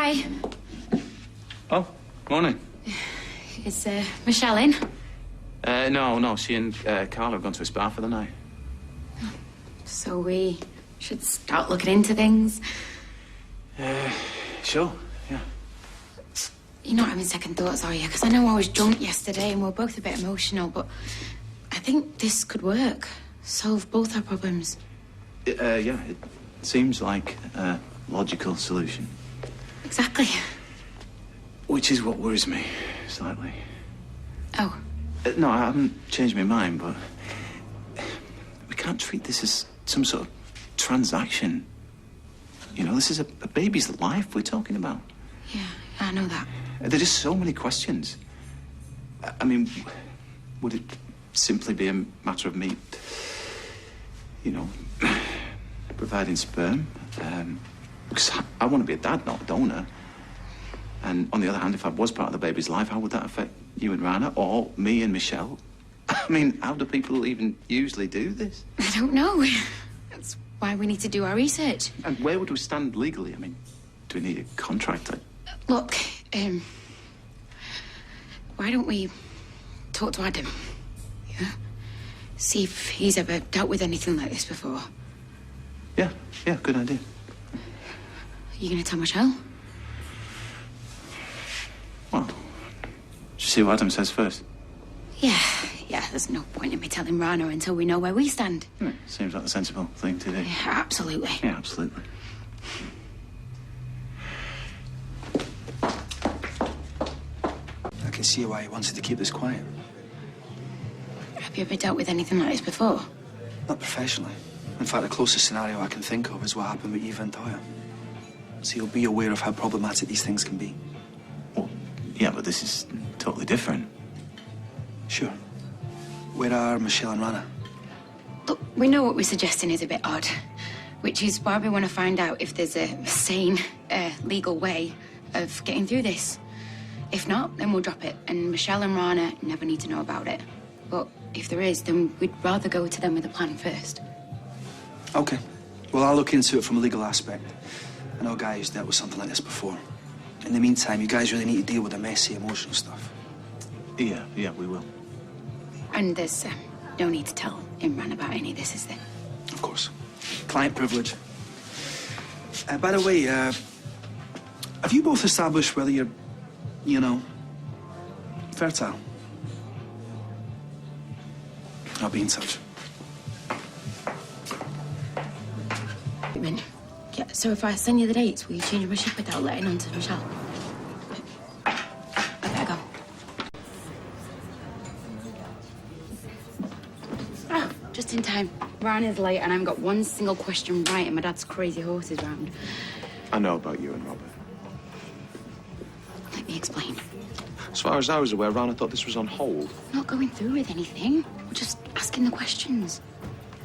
Hi. Oh, morning. Is Michelle in? No, she and Carla have gone to a spa for the night. So we should start looking into things. Sure, yeah. You're not having second thoughts, are you? Because I know I was drunk yesterday and we're both a bit emotional, but I think this could work. Solve both our problems. Yeah, it seems like a logical solution. Exactly. Which is what worries me, slightly. Oh. No, I haven't changed my mind, but we can't treat this as some sort of transaction. You know, this is a baby's life we're talking about. Yeah, I know that. There are just so many questions. I mean, would it simply be a matter of me, you know, providing sperm? Because I want to be a dad, not a donor. And on the other hand, if I was part of the baby's life, how would that affect you and Rana, or me and Michelle? I mean, how do people even usually do this? I don't know. That's why we need to do our research. And where would we stand legally? I mean, do we need a contract? Look, why don't we talk to Adam? Yeah? See if he's ever dealt with anything like this before. Yeah, good idea. Are you going to tell Michelle? Well, just see what Adam says first. Yeah, there's no point in me telling Rana until we know where we stand. Yeah, seems like the sensible thing to do. Yeah, absolutely. Yeah, absolutely. I can see why he wanted to keep this quiet. Have you ever dealt with anything like this before? Not professionally. In fact, the closest scenario I can think of is what happened with Eve and Toya. So you'll be aware of how problematic these things can be. Well, yeah, but this is totally different. Sure. Where are Michelle and Rana? Look, we know what we're suggesting is a bit odd, which is why we want to find out if there's a sane, legal way of getting through this. If not, then we'll drop it, and Michelle and Rana never need to know about it. But if there is, then we'd rather go to them with a plan first. Okay. Well, I'll look into it from a legal aspect. I know a guy who's dealt with something like this before. In the meantime, you guys really need to deal with the messy, emotional stuff. Yeah, we will. And there's no need to tell Imran about any of this, is there? Of course. Client privilege. By the way, have you both established whether you're, you know, fertile? I'll be in touch. Yeah, so if I send you the dates, will you change my shift without letting on to Michelle? I better go. Oh, just in time. Rana's late and I haven't got one single question right and my dad's crazy horses round. I know about you and Robert. Let me explain. As far as I was aware, Rana thought this was on hold. Not going through with anything. We're just asking the questions.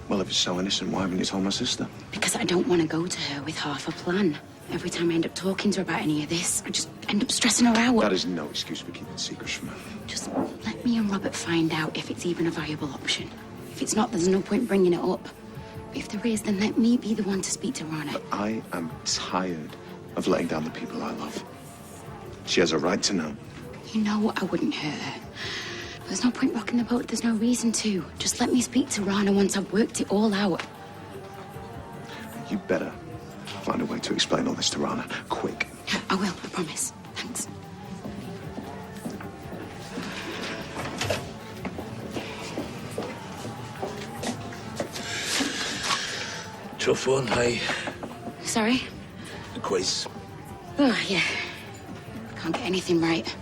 Well, if it's so innocent, why haven't you told my sister? Because I don't want to go to her with half a plan. Every time I end up talking to her about any of this, I just end up stressing her out. That is no excuse for keeping secrets from her. Just let me and Robert find out if it's even a viable option. If it's not, there's no point bringing it up. But if there is, then let me be the one to speak to Rana. But I am tired of letting down the people I love. She has a right to know. You know I wouldn't hurt her. There's no point rocking the boat. There's no reason to. Just let me speak to Rana once I've worked it all out. You better find a way to explain all this to Rana. Quick. Yeah, I will. I promise. Thanks. Tough one, hey? Sorry? The quiz. Oh, yeah. Can't get anything right.